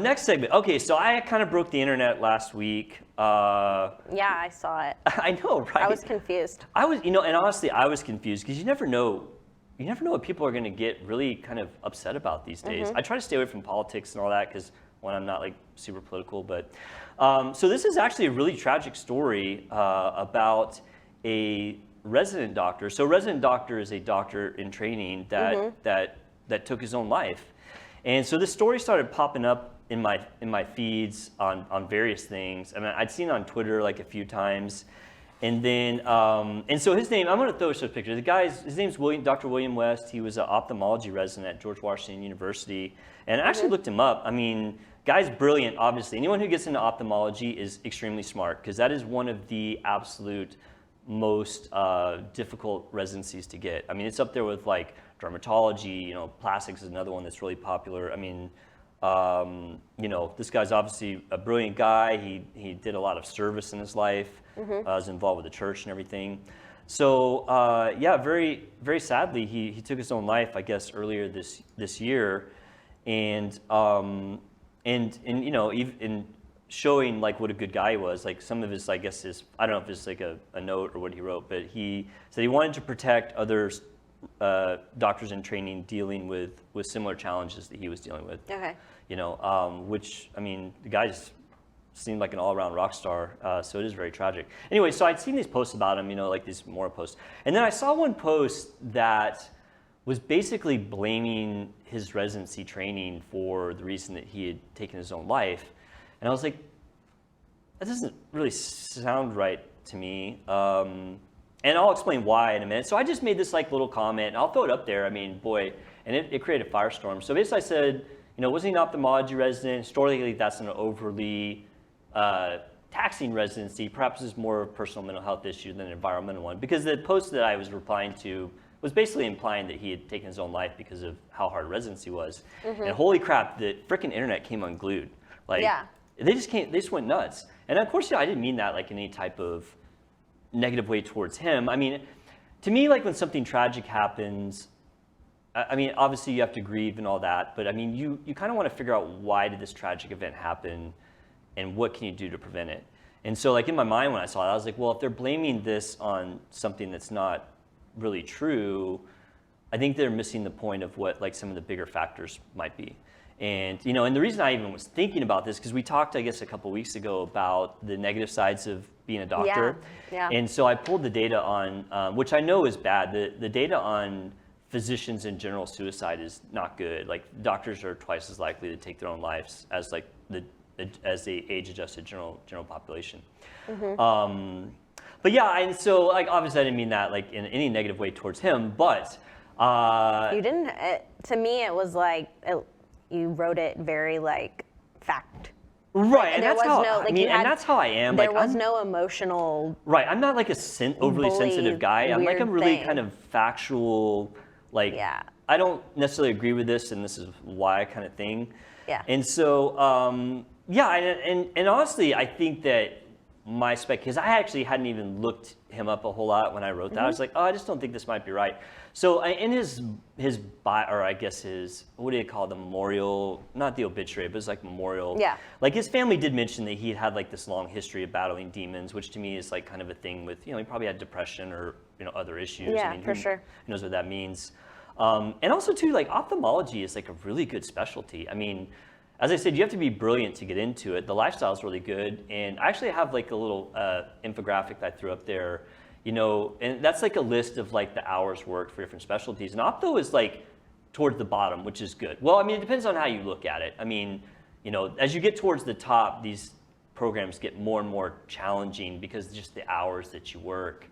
Next segment. Okay, so I kind of broke the internet last week. Yeah, I saw it. I know, right? I was confused. I was, and honestly, I was confused because you never know what people are going to get really kind of upset about these days. I try to stay away from politics and all that because, one, I'm not like super political, but so this is actually a really tragic story about a resident doctor. So, a resident doctor is a doctor in training that took his own life. And so this story started popping up in my feeds on various things. I mean, I'd seen it on Twitter like a few times, and then and so his name, I'm going to throw a picture. His name's Dr. William West. He was an ophthalmology resident at George Washington University, and I actually looked him up. I mean, guy's brilliant. Obviously, anyone who gets into ophthalmology is extremely smart because that is one of the absolute most difficult residencies to get. I mean, it's up there with like dermatology, plastics is another one that's really popular. I mean, this guy's obviously a brilliant guy. He did a lot of service in his life, was involved with the church and everything. So very, very sadly, he took his own life, I guess, earlier this year, and even showing like what a good guy he was. Like some of his, I guess, I don't know if it's like a note or what he wrote, but he said he wanted to protect others. Doctors in training dealing with similar challenges that he was dealing with. Okay. Which, I mean, the guy just seemed like an all-around rock star, so it is very tragic. Anyway, so I'd seen these posts about him, like these more posts. And then I saw one post that was basically blaming his residency training for the reason that he had taken his own life. And I was like, that doesn't really sound right to me. And I'll explain why in a minute. So I just made this like little comment, and I'll throw it up there. I mean, boy, and it created a firestorm. So basically I said, wasn't he an ophthalmology resident? Historically, that's an overly taxing residency. Perhaps it's more of a personal mental health issue than an environmental one. Because the post that I was replying to was basically implying that he had taken his own life because of how hard residency was. And holy crap, the frickin' internet came unglued. Like, they just went nuts. And of course, I didn't mean that like in any type of negative way towards him. I mean, to me, like when something tragic happens, I mean, obviously you have to grieve and all that, but I mean, you kind of want to figure out why did this tragic event happen and what can you do to prevent it? And so like in my mind when I saw it, I was like, well, if they're blaming this on something that's not really true, I think they're missing the point of what like some of the bigger factors might be. And, and the reason I even was thinking about this, because we talked, I guess, a couple weeks ago about the negative sides of being a doctor. Yeah. And so I pulled the data on, which I know is bad, the data on physicians and general suicide is not good. Like doctors are twice as likely to take their own lives as like as the age-adjusted general population. But yeah, and so like obviously I didn't mean that like in any negative way towards him, but you didn't. To me, it was like you wrote it very like fact. Right, and that's how and that's how I am. There was no emotional. Right, I'm not like a overly sensitive guy. I'm like a really kind of factual. Like, I don't necessarily agree with this, and this is why kind of thing. Yeah. And so, and honestly, I think that my spec, because I actually hadn't even looked him up a whole lot when I wrote that. I was like, I just don't think this might be right. So in his bio, or I guess his, what do you call it, the memorial, not the obituary, but it's like memorial. Yeah. Like his family did mention that he had like this long history of battling demons, which to me is like kind of a thing with, he probably had depression or, other issues. Yeah, for sure. Who knows what that means. And also too, like ophthalmology is like a really good specialty. I mean, as I said, you have to be brilliant to get into it. The lifestyle is really good. And I actually have like a little infographic that I threw up there, and that's like a list of like the hours worked for different specialties. And ophtho is like towards the bottom, which is good. Well, I mean, it depends on how you look at it. I mean, as you get towards the top, these programs get more and more challenging because of just the hours that you work.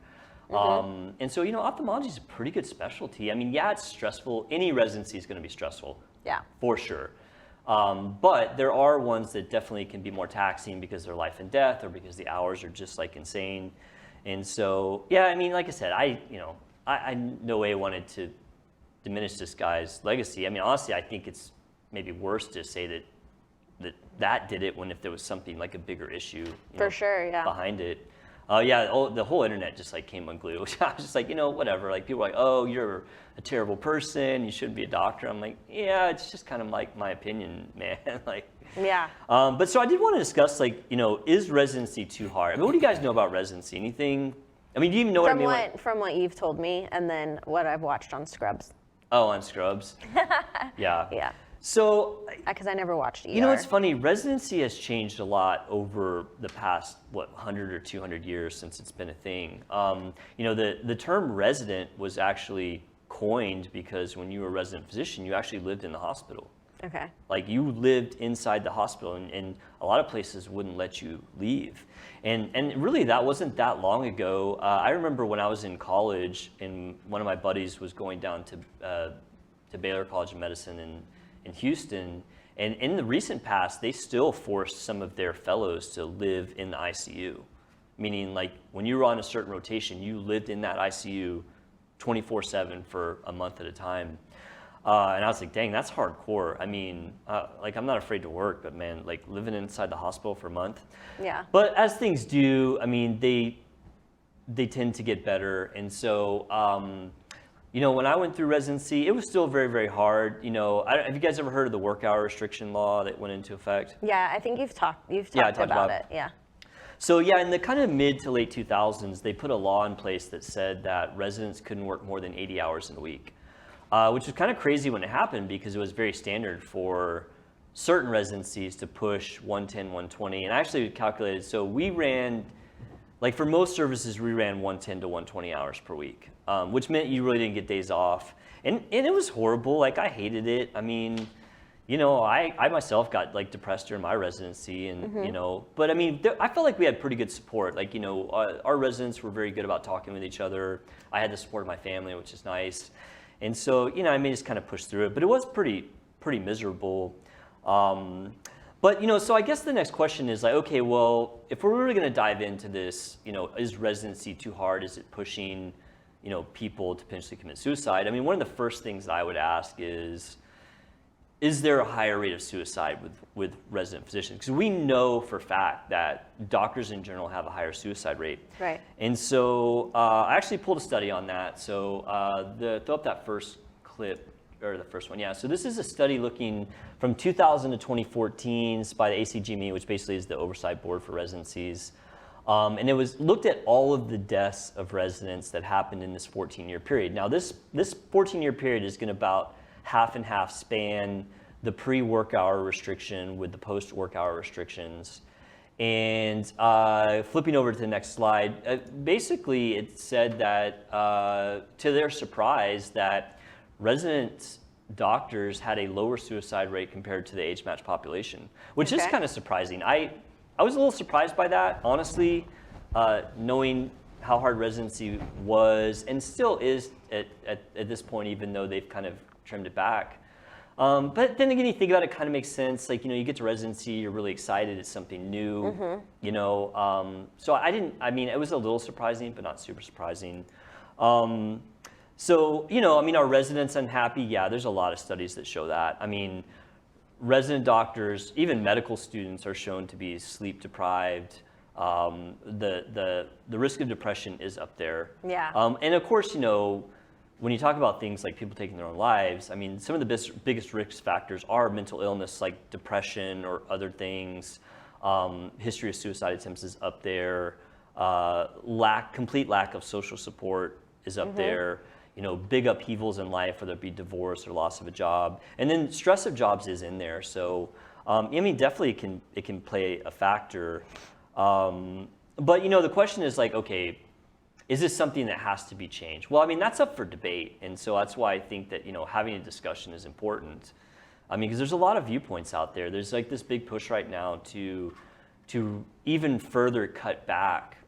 And so, ophthalmology is a pretty good specialty. I mean, yeah, it's stressful. Any residency is going to be stressful. Yeah. For sure. But there are ones that definitely can be more taxing because they're life and death or because the hours are just like insane. And so, yeah, I mean, like I said, I no way wanted to diminish this guy's legacy. I mean, honestly, I think it's maybe worse to say that did it when if there was something like a bigger issue behind it. The whole internet just like came unglued. I was just like, whatever. Like people were like, oh, you're a terrible person. You shouldn't be a doctor. I'm like, yeah, it's just kind of like my opinion, man. Like, Yeah. But so I did want to discuss, like, is residency too hard? I mean, what do you guys know about residency? Anything? I mean, do you even know what I mean? From what you've told me, and then what I've watched on Scrubs. Oh, on Scrubs. Yeah. Yeah. So, Because I never watched ER. you know, it's funny. Residency has changed a lot over the past 100 or 200 years since it's been a thing. The term resident was actually coined because when you were a resident physician, you actually lived in the hospital. Okay. Like, you lived inside the hospital, and a lot of places wouldn't let you leave. And really, that wasn't that long ago. I remember when I was in college, and one of my buddies was going down to Baylor College of Medicine in Houston, and in the recent past, they still forced some of their fellows to live in the ICU, meaning, like, when you were on a certain rotation, you lived in that ICU 24/7 for a month at a time. And I was like, dang, that's hardcore. I mean, like, I'm not afraid to work, but man, like, living inside the hospital for a month. Yeah. But as things do, I mean, they tend to get better. And so, when I went through residency, it was still very, very hard. Have you guys ever heard of the work hour restriction law that went into effect? Yeah, I think you've talked talked about it. Yeah. So yeah, in the kind of mid to late 2000s, they put a law in place that said that residents couldn't work more than 80 hours in a week. Which was kind of crazy when it happened because it was very standard for certain residencies to push 110, 120. And I actually calculated, so we ran, like, for most services, we ran 110 to 120 hours per week, which meant you really didn't get days off. And it was horrible. Like, I hated it. I mean, I myself got, like, depressed during my residency, and but I mean, I felt like we had pretty good support. Like, our residents were very good about talking with each other. I had the support of my family, which is nice. And so, I may just kind of push through it, but it was pretty miserable. But, so I guess the next question is, like, okay, well, if we're really going to dive into this, is residency too hard? Is it pushing, people to potentially commit suicide? I mean, one of the first things that I would ask is there a higher rate of suicide with resident physicians? Because we know for a fact that doctors in general have a higher suicide rate. Right. And so I actually pulled a study on that. So throw up that first clip, or the first one, yeah. So this is a study looking from 2000 to 2014 it's by the ACGME, which basically is the oversight board for residencies. And it was looked at all of the deaths of residents that happened in this 14-year period. Now this 14-year period is going to about half and half span the pre-work hour restriction with the post-work hour restrictions. And flipping over to the next slide, basically it said that, to their surprise, that resident doctors had a lower suicide rate compared to the age-matched population, which is kind of surprising. I was a little surprised by that, honestly, knowing how hard residency was and still is at this point, even though they've kind of trimmed it back. But then again, you think about it, kind of makes sense. Like, you get to residency, you're really excited, it's something new, So it was a little surprising, but not super surprising. Are residents unhappy? Yeah, there's a lot of studies that show that. I mean, resident doctors, even medical students, are shown to be sleep deprived. The risk of depression is up there. Yeah. And of course, when you talk about things like people taking their own lives, I mean, some of the biggest risk factors are mental illness, like depression or other things. History of suicide attempts is up there. Complete lack of social support is up there. Big upheavals in life, whether it be divorce or loss of a job. And then stress of jobs is in there. So, definitely it can play a factor. But, the question is, like, okay, is this something that has to be changed? Well, that's up for debate. And so that's why I think that, having a discussion is important. Because there's a lot of viewpoints out there. There's, like, this big push right now to even further cut back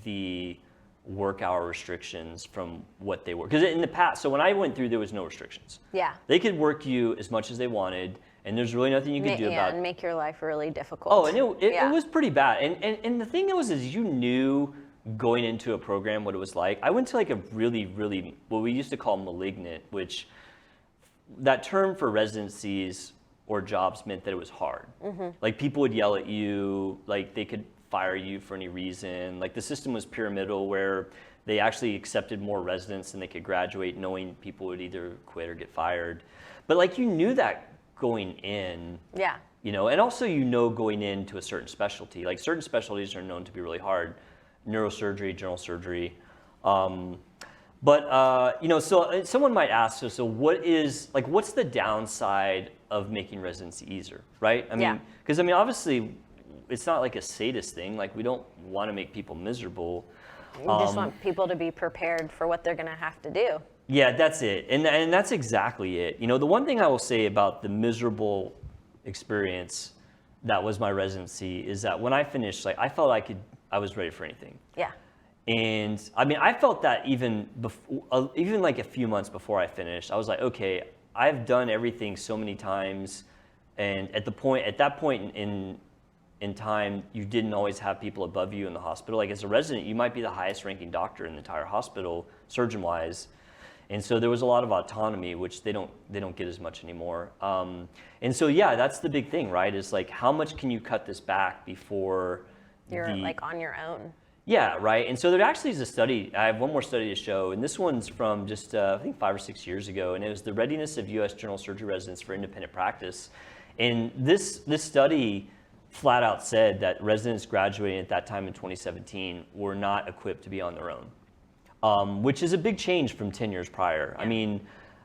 the work hour restrictions from what they were. Because in the past, so when I went through, there was no restrictions. Yeah. They could work you as much as they wanted, and there's really nothing you could do about it. And make your life really difficult. Oh, and it was pretty bad. And the thing is you knew going into a program what it was like. I went to, like, a really, really, what we used to call malignant, which that term for residencies or jobs meant that it was hard. Like, people would yell at you, like, they could fire you for any reason. Like, the system was pyramidal, where they actually accepted more residents than they could graduate, knowing people would either quit or get fired. But, like, you knew that going in. Yeah. and also going into a certain specialty. Like certain specialties are known to be really hard, neurosurgery, general surgery. So someone might ask, so what's the downside of making residency easier, right? Because obviously it's not like a sadist thing. Like we don't want to make people miserable. You just want people to be prepared for what they're going to have to do. Yeah, that's it. And that's exactly it. The one thing I will say about the miserable experience that was my residency is that when I finished, like I felt I was ready for anything. Yeah. And I felt that even like a few months before I finished, I was like, okay, I've done everything so many times. And at that point in time, you didn't always have people above you in the hospital. Like as a resident, you might be the highest ranking doctor in the entire hospital, surgeon-wise. And so there was a lot of autonomy, which they don't get as much anymore. And so, yeah, that's the big thing, right? Is like, how much can you cut this back before you're like on your own? Yeah, right. And so there actually is a study. I have one more study to show, and this one's from just I think 5 or 6 years ago, and it was the readiness of U.S. general surgery residents for independent practice. And this study flat out said that residents graduating at that time in 2017 were not equipped to be on their own, which is a big change from 10 years prior. Yeah.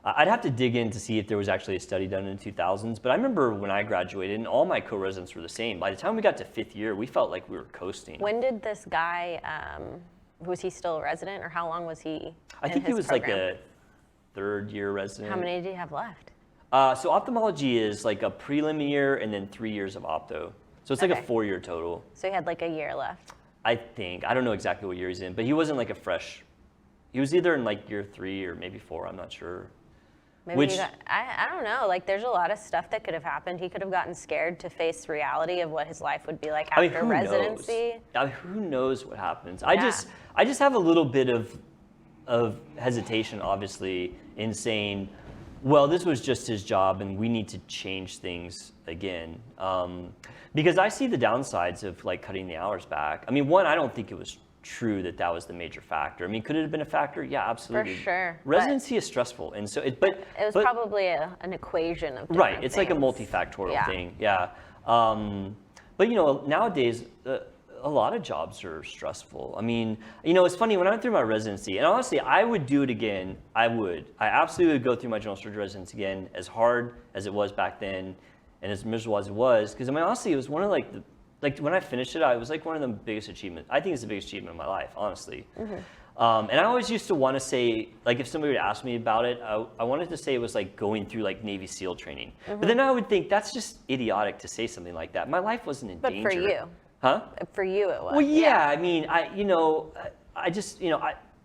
I'd have to dig in to see if there was actually a study done in the 2000s, but I remember when I graduated and all my co-residents were the same. By the time we got to 5th year, we felt like we were coasting. When did this guy, was he still a resident, or how long was he I think he was program? Like a 3rd year resident. How many do you have left? So ophthalmology is like a prelim year and then 3 years of opto. So it's like a 4-year total. So he had like a year left? I think. I don't know exactly what year he's in, but he wasn't like a fresh. He was either in like year 3 or maybe 4, I'm not sure. Maybe I don't know. Like, there's a lot of stuff that could have happened. He could have gotten scared to face the reality of what his life would be like after residency. Who knows what happens? Yeah. I just have a little bit of hesitation, obviously, in saying, well, this was just his job, and we need to change things again. Because I see the downsides of like cutting the hours back. One, I don't think it was true that was the major factor. Could it have been a factor? Yeah, absolutely. For sure. Residency is stressful, and so it was probably an equation of different right. It's things. Like a multifactorial thing. Yeah. But nowadays a lot of jobs are stressful. It's funny when I went through my residency, and honestly, I would do it again. I absolutely would go through my general surgery residency again, as hard as it was back then, and as miserable as it was. Because honestly, it was one of when I finished it, it was like one of the biggest achievements. I think it's the biggest achievement of my life, honestly. Mm-hmm. And I always used to want to say, like if somebody would ask me about it, I wanted to say it was like going through like Navy SEAL training. Mm-hmm. But then I would think that's just idiotic to say something like that. My life wasn't in danger. But for you. Huh? For you it was. Well, yeah.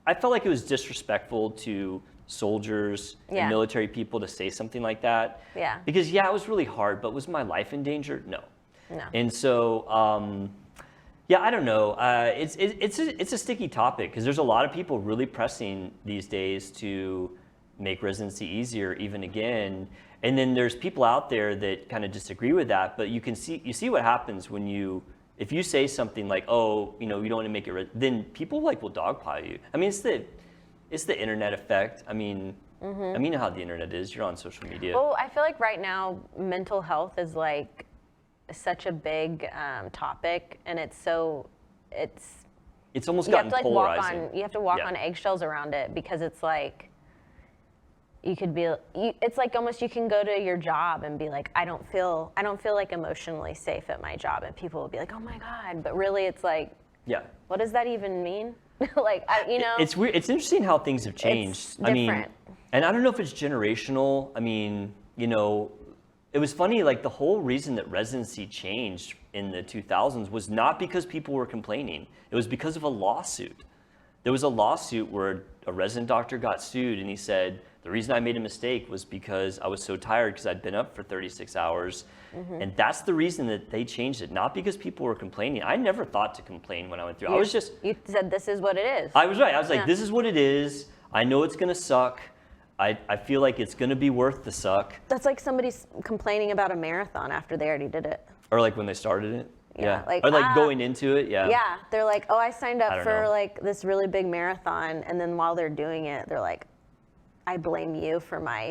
I felt like it was disrespectful to soldiers and military people to say something like that. Yeah. Because it was really hard, but was my life in danger? No. No. And so, I don't know. It's a sticky topic because there's a lot of people really pressing these days to make residency easier, even again. And then there's people out there that kind of disagree with that. But you see what happens when if you say something like, oh, you don't want to make it, then people will dogpile you. It's the internet effect. You know how the internet is. You're on social media. Well, I feel like right now mental health is like such a big topic, and it's almost gotten polarizing. You have to walk on eggshells around it, because it's like it's like almost you can go to your job and be like, I don't feel like emotionally safe at my job, and people will be like, oh my God, but really it's like, what does that even mean? It's weird. It's interesting how things have changed. It's different. And I don't know if it's generational. It was funny, like the whole reason that residency changed in the 2000s was not because people were complaining. It was because of a lawsuit. There was a lawsuit where a resident doctor got sued, and he said, the reason I made a mistake was because I was so tired because I'd been up for 36 hours. Mm-hmm. And that's the reason that they changed it, not because people were complaining. I never thought to complain when I went through. You said, this is what it is. I was right. I was like, this is what it is. I know it's going to suck. I feel like it's going to be worth the suck. That's like somebody's complaining about a marathon after they already did it. Or like when they started it. Yeah. Or like going into it. Yeah. Yeah. They're like, oh, I signed up for like this really big marathon. And then while they're doing it, they're like, I blame you for my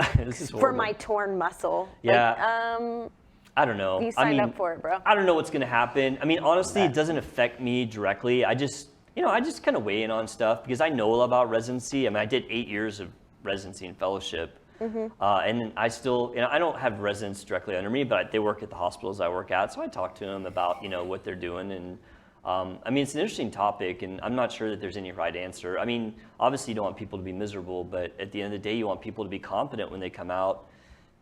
my torn muscle. Yeah. I don't know. You signed up for it, bro. I don't know what's going to happen. I mean, honestly, it doesn't affect me directly. I just kind of weigh in on stuff because I know a lot about residency. I mean, I did 8 years of residency and fellowship. And I still, I don't have residents directly under me, but they work at the hospitals I work at. So I talk to them about, what they're doing. And I mean, it's an interesting topic, and I'm not sure that there's any right answer. I mean, obviously you don't want people to be miserable, but at the end of the day, you want people to be confident when they come out.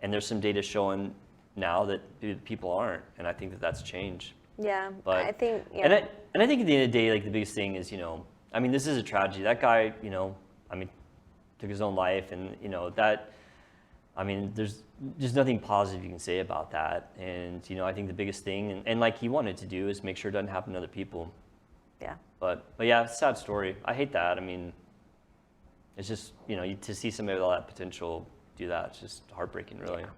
And there's some data showing now that people aren't, and I think that that's changed. Yeah, but I think. Yeah. And I think at the end of the day, like the biggest thing is, I mean, this is a tragedy. That guy, I mean, took his own life, and that. I mean, there's nothing positive you can say about that. And I think the biggest thing, and like he wanted to do, is make sure it doesn't happen to other people. Yeah. But yeah, it's a sad story. I hate that. I mean, it's just to see somebody with all that potential do that, it's just heartbreaking, really. Yeah.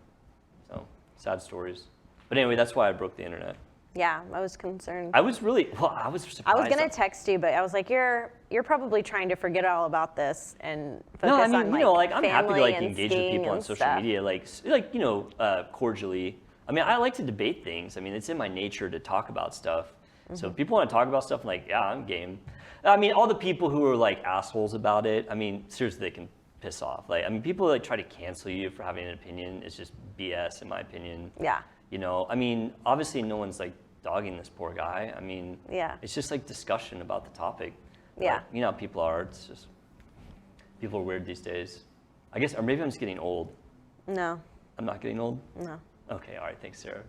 So sad stories. But anyway, that's why I broke the internet. Yeah, I was concerned. I was surprised. I was gonna text you, but I was like, you're probably trying to forget all about this and focus on I'm happy to family engage with people on social media, cordially. I mean, I like to debate things. I mean, it's in my nature to talk about stuff. So if people want to talk about stuff, I'm like, yeah, I'm game. I mean, all the people who are like assholes about it, I mean, seriously, they can piss off. Like, I mean, people like try to cancel you for having an opinion. It's just BS, in my opinion. Yeah. I mean, obviously no one's like dogging this poor guy. I mean, it's just like discussion about the topic. Yeah. But, how people are. It's just, people are weird these days. I guess, or maybe I'm just getting old. No. I'm not getting old? No. Okay, all right, thanks, Sarah.